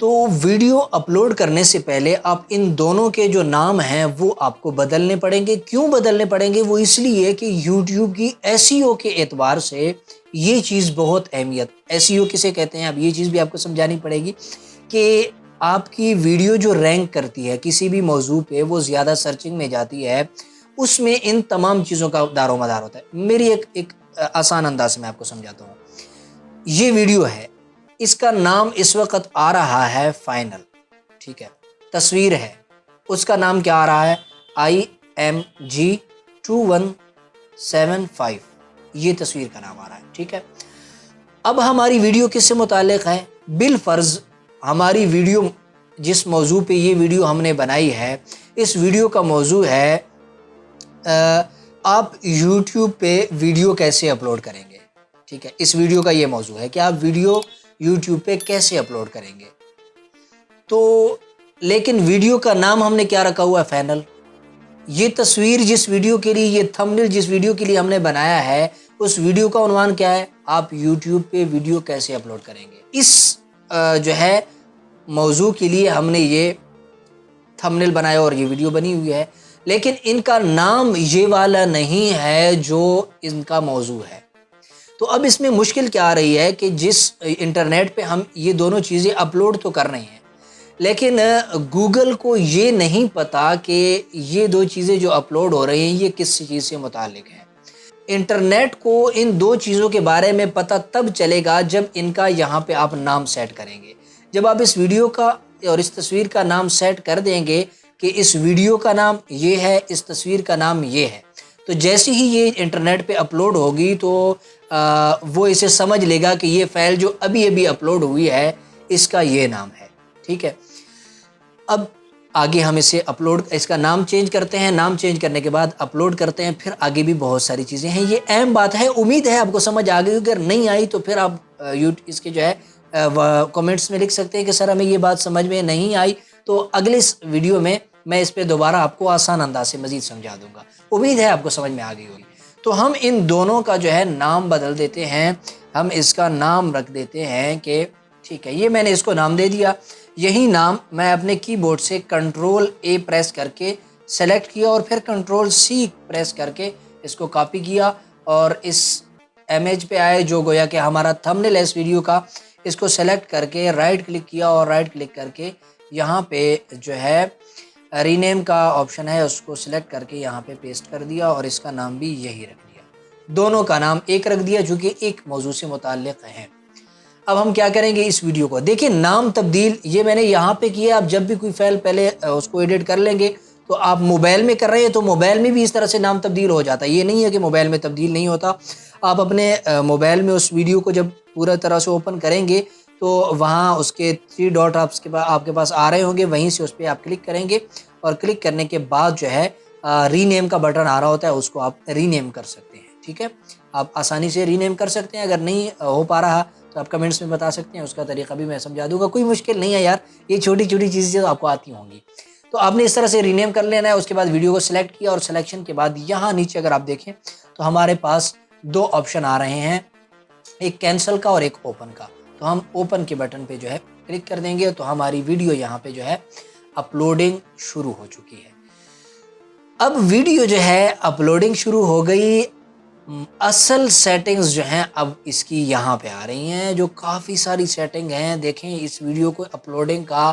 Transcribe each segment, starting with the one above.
تو video upload کرنے سے پہلے آپ ان دونوں کے جو نام ہیں وہ آپ کو بدلنے پڑیں گے۔ کیوں بدلنے پڑیں گے؟ وہ اس لیے کہ یوٹیوب کی SEO کے اعتبار سے یہ چیز بہت اہمیت۔ SEO کسے کہتے ہیں؟ اب یہ چیز بھی آپ کو سمجھانی پڑے گی کہ آپ کی ویڈیو جو رینک کرتی ہے کسی بھی موضوع پہ، وہ زیادہ سرچنگ میں جاتی ہے، اس میں ان تمام چیزوں کا دار و مدار ہوتا ہے۔ میری ایک آسان انداز میں آپ کو سمجھاتا ہوں۔ یہ ویڈیو ہے، اس کا نام اس وقت آ رہا ہے فائنل، ٹھیک ہے؟ تصویر ہے، اس کا نام کیا آ رہا ہے؟ IMG2175، یہ تصویر کا نام آ رہا ہے، ٹھیک ہے؟ اب ہماری ویڈیو کس سے متعلق ہے؟ بالفرض ہماری ویڈیو، جس موضوع پہ یہ ویڈیو ہم نے بنائی ہے، اس ویڈیو کا موضوع ہے آپ یوٹیوب پہ ویڈیو کیسے اپلوڈ کریں گے، ٹھیک ہے؟ اس ویڈیو کا یہ موضوع ہے کہ آپ ویڈیو یوٹیوب پہ کیسے اپلوڈ کریں گے۔ تو لیکن ویڈیو کا نام ہم نے کیا رکھا ہوا ہے؟ فائنل۔ یہ تصویر جس ویڈیو کے لیے، یہ تھمبنیل جس ویڈیو کے لیے ہم نے بنایا ہے، اس ویڈیو کا عنوان کیا ہے؟ آپ یوٹیوب پہ ویڈیو کیسے اپلوڈ کریں گے۔ اس جو ہے موضوع کے لیے ہم نے یہ تھمبنیل بنایا اور یہ ویڈیو بنی ہوئی ہے، لیکن ان کا نام یہ والا نہیں ہے جو ان کا موضوع ہے۔ تو اب اس میں مشکل کیا آ رہی ہے کہ جس انٹرنیٹ پہ ہم یہ دونوں چیزیں اپلوڈ تو کر رہے ہیں، لیکن گوگل کو یہ نہیں پتا کہ یہ دو چیزیں جو اپلوڈ ہو رہی ہیں یہ کس چیز سے متعلق ہیں۔ انٹرنیٹ کو ان دو چیزوں کے بارے میں پتہ تب چلے گا جب ان کا یہاں پہ آپ نام سیٹ کریں گے۔ جب آپ اس ویڈیو کا اور اس تصویر کا نام سیٹ کر دیں گے کہ اس ویڈیو کا نام یہ ہے، اس تصویر کا نام یہ ہے، تو جیسے ہی یہ انٹرنیٹ پہ اپلوڈ ہوگی تو وہ اسے سمجھ لے گا کہ یہ فائل جو ابھی اپلوڈ ہوئی ہے اس کا یہ نام ہے، ٹھیک ہے؟ اب آگے ہم اسے اس کا نام چینج کرتے ہیں، نام چینج کرنے کے بعد اپلوڈ کرتے ہیں، پھر آگے بھی بہت ساری چیزیں ہیں۔ یہ اہم بات ہے، امید ہے آپ کو سمجھ آ گئی۔ اگر نہیں آئی تو پھر آپ اس کے جو ہے کمنٹس میں لکھ سکتے ہیں کہ سر ہمیں یہ بات سمجھ میں نہیں آئی، تو اگلے ویڈیو میں اس پہ دوبارہ آپ کو آسان انداز سے مزید سمجھا دوں گا۔ امید ہے آپ کو سمجھ میں آ گئی ہوگی۔ تو ہم ان دونوں کا جو ہے نام بدل دیتے ہیں۔ ہم اس کا نام رکھ دیتے ہیں کہ ٹھیک ہے، یہ میں نے اس کو نام دے دیا۔ یہی نام میں اپنے کی بورڈ سے Ctrl+A پریس کر کے سلیکٹ کیا اور پھر Ctrl+C پریس کر کے اس کو کاپی کیا اور اس امیج پہ آئے جو گویا کہ ہمارا تھمبنیل ہے اس ویڈیو کا، اس کو سلیکٹ کر کے رائٹ کلک کیا اور رائٹ کلک کر کے یہاں پہ جو ہے رینیم کا آپشن ہے، اس کو سلیکٹ کر کے یہاں پہ پیسٹ کر دیا اور اس کا نام بھی یہی رکھ دیا۔ دونوں کا نام ایک رکھ دیا جو کہ ایک موضوع سے متعلق ہے۔ اب ہم کیا کریں گے اس ویڈیو کو؟ دیکھیں نام تبدیل یہ میں نے یہاں پہ کیا۔ آپ جب بھی کوئی فائل پہلے اس کو ایڈٹ کر لیں گے تو آپ موبائل میں کر رہے ہیں تو موبائل میں بھی اس طرح سے نام تبدیل ہو جاتا ہے۔ یہ نہیں ہے کہ موبائل میں تبدیل نہیں ہوتا۔ آپ اپنے موبائل میں اس ویڈیو کو جب پورا طرح سے اوپن کریں گے تو وہاں اس کے 3 ڈاٹ آپ کے پاس آ رہے ہوں گے، وہیں سے اس پہ آپ کلک کریں گے اور کلک کرنے کے بعد جو ہے رینیم کا بٹن آ رہا ہوتا ہے، اس کو آپ رینیم کر سکتے ہیں، ٹھیک ہے؟ آپ آسانی سے رینیم کر سکتے ہیں۔ اگر نہیں ہو پا رہا تو آپ کمنٹس میں بتا سکتے ہیں، اس کا طریقہ بھی میں سمجھا دوں گا۔ کوئی مشکل نہیں ہے یار، یہ چھوٹی چیزیں تو آپ کو آتی ہوں گی۔ تو آپ نے اس طرح سے رینیم کر لینا ہے۔ اس کے بعد ویڈیو کو سلیکٹ کیا اور سلیکشن کے بعد یہاں نیچے اگر آپ دیکھیں تو ہمارے پاس 2 آپشن آ رہے ہیں، ایک کینسل کا اور ایک اوپن کا۔ تو ہم اوپن کے بٹن پہ جو ہے کلک کر دیں گے تو ہماری ویڈیو یہاں پہ جو ہے اپلوڈنگ شروع ہو چکی ہے۔ اب ویڈیو جو ہے اپلوڈنگ شروع ہو گئی۔ اصل سیٹنگز جو ہیں اب اس کی یہاں پہ آ رہی ہیں، جو کافی ساری سیٹنگ ہیں۔ دیکھیں اس ویڈیو کو اپلوڈنگ کا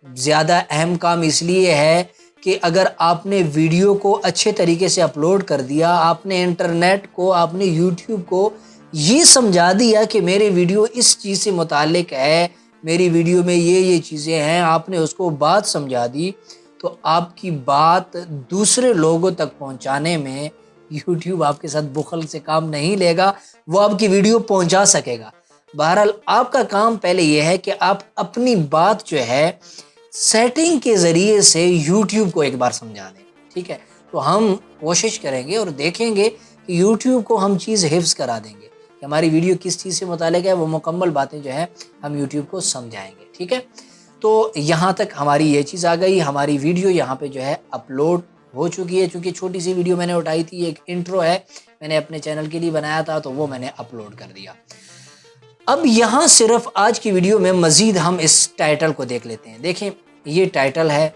زیادہ اہم کام اس لیے ہے کہ اگر آپ نے ویڈیو کو اچھے طریقے سے اپلوڈ کر دیا، آپ نے انٹرنیٹ کو، آپ نے یوٹیوب کو یہ سمجھا دیا کہ میری ویڈیو اس چیز سے متعلق ہے، میری ویڈیو میں یہ چیزیں ہیں، آپ نے اس کو بات سمجھا دی، تو آپ کی بات دوسرے لوگوں تک پہنچانے میں یوٹیوب آپ کے ساتھ بخل سے کام نہیں لے گا، وہ آپ کی ویڈیو پہنچا سکے گا۔ بہرحال آپ کا کام پہلے یہ ہے کہ آپ اپنی بات جو ہے سیٹنگ کے ذریعے سے یوٹیوب کو ایک بار سمجھا دیں، ٹھیک ہے؟ تو ہم کوشش کریں گے اور دیکھیں گے کہ یوٹیوب کو ہم چیز حفظ کرا دیں گے کہ ہماری ویڈیو کس چیز سے متعلق ہے، وہ مکمل باتیں جو ہے ہم یوٹیوب کو سمجھائیں گے، ٹھیک ہے؟ تو یہاں تک ہماری یہ چیز آ گئی، ہماری ویڈیو یہاں پہ جو ہے اپلوڈ ہو چکی ہے۔ چونکہ چھوٹی سی ویڈیو میں نے اٹھائی تھی، ایک انٹرو ہے، میں نے اپنے چینل کے لیے بنایا تھا، تو وہ میں نے اپلوڈ کر دیا۔ اب یہاں صرف آج کی ویڈیو میں مزید ہم اس ٹائٹل کو دیکھ لیتے ہیں. دیکھیں یہ ٹائٹل ہے،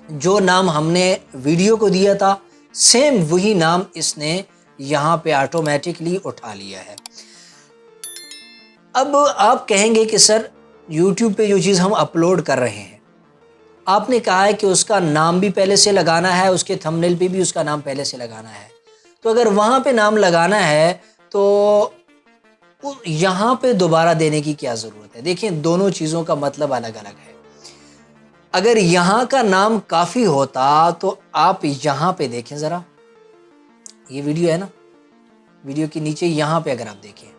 جو نام ہم نے ویڈیو کو دیا تھا سیم وہی نام اس نے یہاں پہ آٹومیٹکلی اٹھا لیا ہے. اب آپ کہیں گے کہ سر یوٹیوب پہ جو چیز ہم اپلوڈ کر رہے ہیں، آپ نے کہا ہے کہ اس کا نام بھی پہلے سے لگانا ہے، اس کے تھمبنیل پہ بھی اس کا نام پہلے سے لگانا ہے. تو اگر وہاں پہ نام لگانا ہے تو یہاں پہ دوبارہ دینے کی کیا ضرورت ہے؟ دیکھیں دونوں چیزوں کا مطلب الگ الگ ہے. اگر یہاں کا نام کافی ہوتا تو آپ یہاں پہ دیکھیں ذرا، یہ ویڈیو ہے نا، ویڈیو کے نیچے یہاں پہ اگر آپ دیکھیں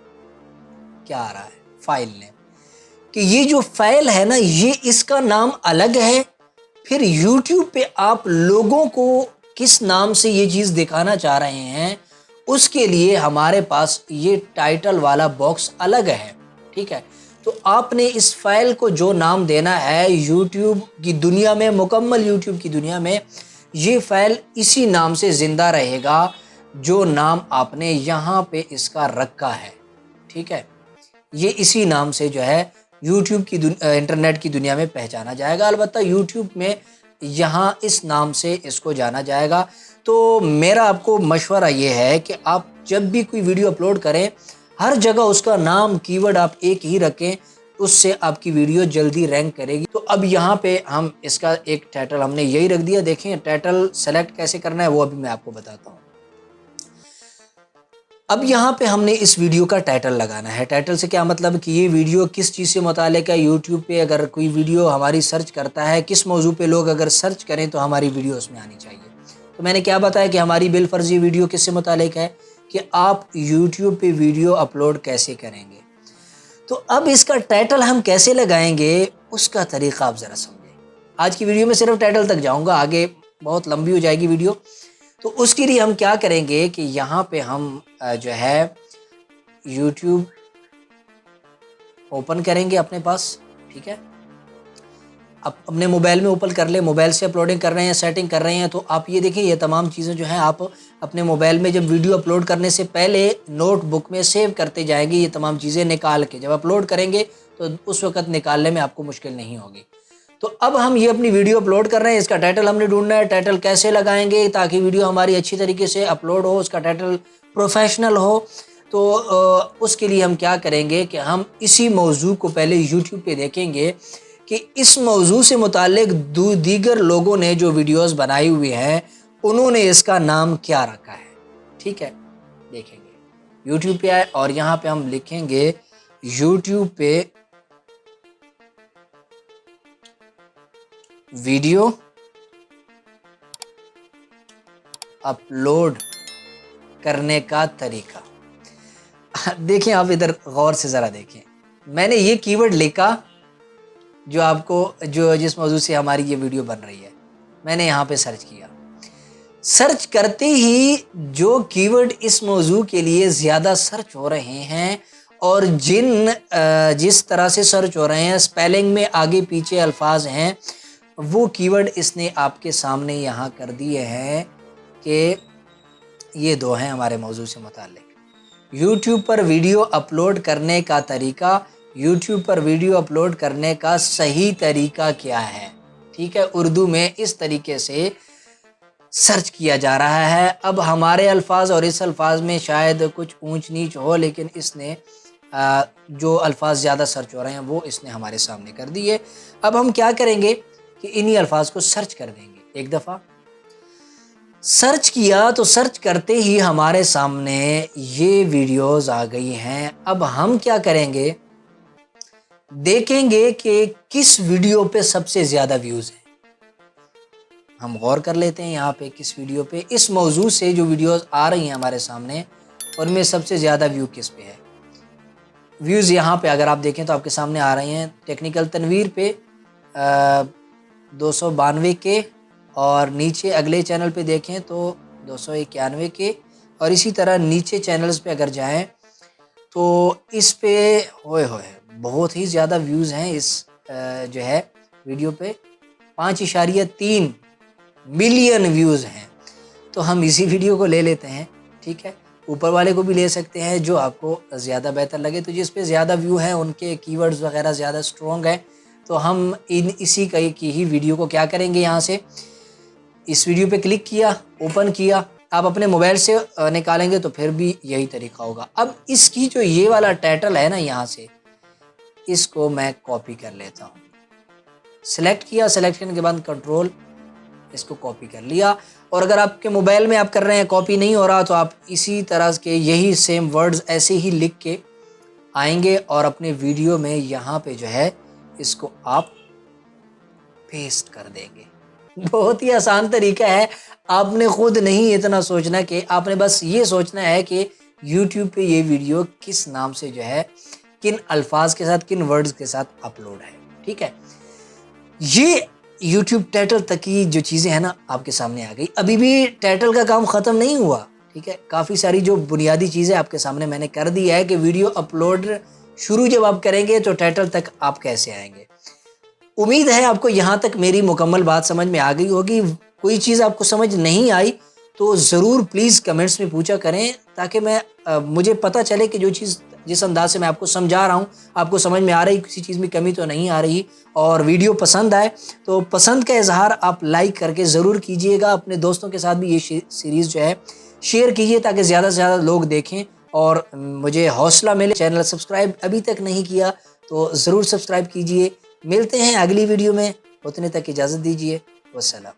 کیا آ رہا ہے، فائل نیم، کہ یہ جو فائل ہے نا یہ اس کا نام الگ ہے. پھر یوٹیوب پہ آپ لوگوں کو کس نام سے یہ چیز دکھانا چاہ رہے ہیں اس کے لیے ہمارے پاس یہ ٹائٹل والا باکس الگ ہے. ٹھیک ہے، تو آپ نے اس فائل کو جو نام دینا ہے یوٹیوب کی دنیا میں، مکمل یوٹیوب کی دنیا میں یہ فائل اسی نام سے زندہ رہے گا جو نام آپ نے یہاں پہ اس کا رکھا ہے. ٹھیک ہے، یہ اسی نام سے جو ہے یوٹیوب کی انٹرنیٹ کی دنیا میں پہچانا جائے گا. البتہ یوٹیوب میں یہاں اس نام سے اس کو جانا جائے گا. تو میرا آپ کو مشورہ یہ ہے کہ آپ جب بھی کوئی ویڈیو اپلوڈ کریں ہر جگہ اس کا نام کی ورڈ آپ ایک ہی رکھیں، اس سے آپ کی ویڈیو جلدی رینک کرے گی. تو اب یہاں پہ ہم اس کا ایک ٹائٹل ہم نے یہی رکھ دیا. دیکھیں ٹائٹل سلیکٹ کیسے کرنا ہے وہ ابھی میں آپ کو بتاتا ہوں. اب یہاں پہ ہم نے اس ویڈیو کا ٹائٹل لگانا ہے. ٹائٹل سے کیا مطلب کہ یہ ویڈیو کس چیز سے متعلق ہے. یوٹیوب پہ اگر کوئی ویڈیو ہماری سرچ کرتا ہے، کس موضوع پہ لوگ اگر سرچ کریں تو ہماری ویڈیو اس میں آنی چاہیے. تو میں نے کیا بتایا کہ ہماری بالفرض یہ ویڈیو کس سے متعلق ہے کہ آپ یوٹیوب پہ ویڈیو اپلوڈ کیسے کریں گے. تو اب اس کا ٹائٹل ہم کیسے لگائیں گے اس کا طریقہ آپ ذرا سمجھیں. آج کی ویڈیو میں صرف ٹائٹل تک جاؤں گا، آگے بہت لمبی ہو جائے گی ویڈیو. تو اس کے لیے ہم کیا کریں گے کہ یہاں پہ ہم جو ہے یوٹیوب اوپن کریں گے اپنے پاس. ٹھیک ہے، اب اپنے موبائل میں اوپن کر لیں. موبائل سے اپلوڈنگ کر رہے ہیں، سیٹنگ کر رہے ہیں، تو آپ یہ دیکھیں یہ تمام چیزیں جو ہیں آپ اپنے موبائل میں جب ویڈیو اپلوڈ کرنے سے پہلے نوٹ بک میں سیو کرتے جائیں گے. یہ تمام چیزیں نکال کے جب اپلوڈ کریں گے تو اس وقت نکالنے میں آپ کو مشکل نہیں ہوگی. تو اب ہم یہ اپنی ویڈیو اپلوڈ کر رہے ہیں، اس کا ٹائٹل ہم نے ڈھونڈنا ہے. ٹائٹل کیسے لگائیں گے تاکہ ویڈیو ہماری اچھی طریقے سے اپلوڈ ہو، اس کا ٹائٹل پروفیشنل ہو. تو اس کے لیے ہم کیا کریں گے کہ ہم اسی موضوع کو پہلے یوٹیوب پہ دیکھیں گے کہ اس موضوع سے متعلق دیگر لوگوں نے جو ویڈیوز بنائی ہوئی ہیں انہوں نے اس کا نام کیا رکھا ہے. ٹھیک ہے، دیکھیں گے یوٹیوب پہ آئے اور یہاں پہ ہم لکھیں گے یوٹیوب پہ ویڈیو اپلوڈ کرنے کا طریقہ. دیکھیں آپ ادھر غور سے ذرا دیکھیں، میں نے یہ کی ورڈ لکھا جو آپ کو جس موضوع سے ہماری یہ ویڈیو بن رہی ہے، میں نے یہاں پہ سرچ کیا. سرچ کرتے ہی جو کی ورڈ اس موضوع کے لیے زیادہ سرچ ہو رہے ہیں اور جس طرح سے سرچ ہو رہے ہیں، اسپیلنگ میں آگے پیچھے الفاظ ہیں، وہ کی ورڈ اس نے آپ کے سامنے یہاں کر دیے ہیں کہ یہ دو ہیں ہمارے موضوع سے متعلق. یوٹیوب پر ویڈیو اپلوڈ کرنے کا طریقہ، یوٹیوب پر ویڈیو اپلوڈ کرنے کا صحیح طریقہ کیا ہے. ٹھیک ہے، اردو میں اس طریقے سے سرچ کیا جا رہا ہے. اب ہمارے الفاظ اور اس الفاظ میں شاید کچھ اونچ نیچ ہو، لیکن اس نے جو الفاظ زیادہ سرچ ہو رہے ہیں وہ اس نے ہمارے سامنے کر دیے. اب ہم کیا کریں گے کہ انہی الفاظ کو سرچ کر دیں گے. ایک دفعہ سرچ کیا تو سرچ کرتے ہی ہمارے سامنے یہ ویڈیوز آ گئی ہیں. اب ہم کیا کریں گے، دیکھیں گے کہ کس ویڈیو پہ سب سے زیادہ ویوز ہیں. ہم غور کر لیتے ہیں یہاں پہ کس ویڈیو پہ، اس موضوع سے جو ویڈیوز آ رہی ہیں ہمارے سامنے ان میں سب سے زیادہ ویو کس پہ ہے. ویوز یہاں پہ اگر آپ دیکھیں تو آپ کے سامنے آ رہے ہیں. ٹیکنیکل تنویر پہ 292 کے، اور نیچے اگلے چینل پہ دیکھیں تو 291 کے، اور اسی طرح نیچے چینلز پہ اگر جائیں تو اس پہ ہوئے بہت ہی زیادہ ویوز ہیں. اس جو ہے ویڈیو پہ 5.3 ملین ویوز ہیں. تو ہم اسی ویڈیو کو لے لیتے ہیں. ٹھیک ہے، اوپر والے کو بھی لے سکتے ہیں جو آپ کو زیادہ بہتر لگے. تو جس پہ زیادہ ویو ہیں ان کے کی ورڈز وغیرہ زیادہ اسٹرانگ ہیں تو ہم اسی کی ہی ویڈیو کو کیا کریں گے, یہاں سے اس ویڈیو پہ کلک کیا, اوپن کیا, آپ اپنے موبائل سے نکالیں گے تو پھر بھی یہی طریقہ ہوگا. اب اس کی جو یہ والا ٹائٹل ہے نا, یہاں سے اس کو میں کاپی کر لیتا ہوں. سلیکٹ کیا, سلیکٹ کرنے کے بعد کنٹرول, اس کو کاپی کر لیا. اور اگر آپ کے موبائل میں آپ کر رہے ہیں کاپی نہیں ہو رہا تو آپ اسی طرح کے یہی سیم ورڈز ایسے ہی لکھ کے آئیں گے اور اپنے ویڈیو میں یہاں پہ جو ہے اس کو آپ پیسٹ کر دیں گے. بہت ہی آسان طریقہ ہے. آپ نے خود نہیں اتنا سوچنا, کہ آپ نے بس یہ سوچنا ہے کہ یوٹیوب پہ یہ ویڈیو کس نام سے جو ہے, کن الفاظ کے ساتھ, کن ورڈز کے ساتھ اپلوڈ ہے. ٹھیک ہے, یہ یوٹیوب ٹائٹل تک کی جو چیزیں ہیں نا آپ کے سامنے آ گئی. ابھی بھی ٹائٹل کا کام ختم نہیں ہوا. ٹھیک ہے, کافی ساری جو بنیادی چیزیں آپ کے سامنے میں نے کر دی ہے کہ ویڈیو اپلوڈ شروع جب آپ کریں گے تو ٹائٹل تک آپ کیسے آئیں گے. امید ہے آپ کو یہاں تک میری مکمل بات سمجھ میں آ گئی ہوگی. کوئی چیز آپ کو سمجھ نہیں آئی تو ضرور پلیز کمنٹس میں پوچھا کریں, تاکہ مجھے پتہ چلے کہ جو چیز جس انداز سے میں آپ کو سمجھا رہا ہوں آپ کو سمجھ میں آ رہی, کسی چیز میں کمی تو نہیں آ رہی. اور ویڈیو پسند آئے تو پسند کا اظہار آپ لائک کر کے ضرور کیجئے گا. اپنے دوستوں کے ساتھ بھی یہ سیریز جو ہے شیئر کیجئے تاکہ زیادہ سے زیادہ لوگ دیکھیں اور مجھے حوصلہ ملے. چینل سبسکرائب ابھی تک نہیں کیا تو ضرور سبسکرائب کیجئے. ملتے ہیں اگلی ویڈیو میں, اتنے تک اجازت دیجیے. والسلام.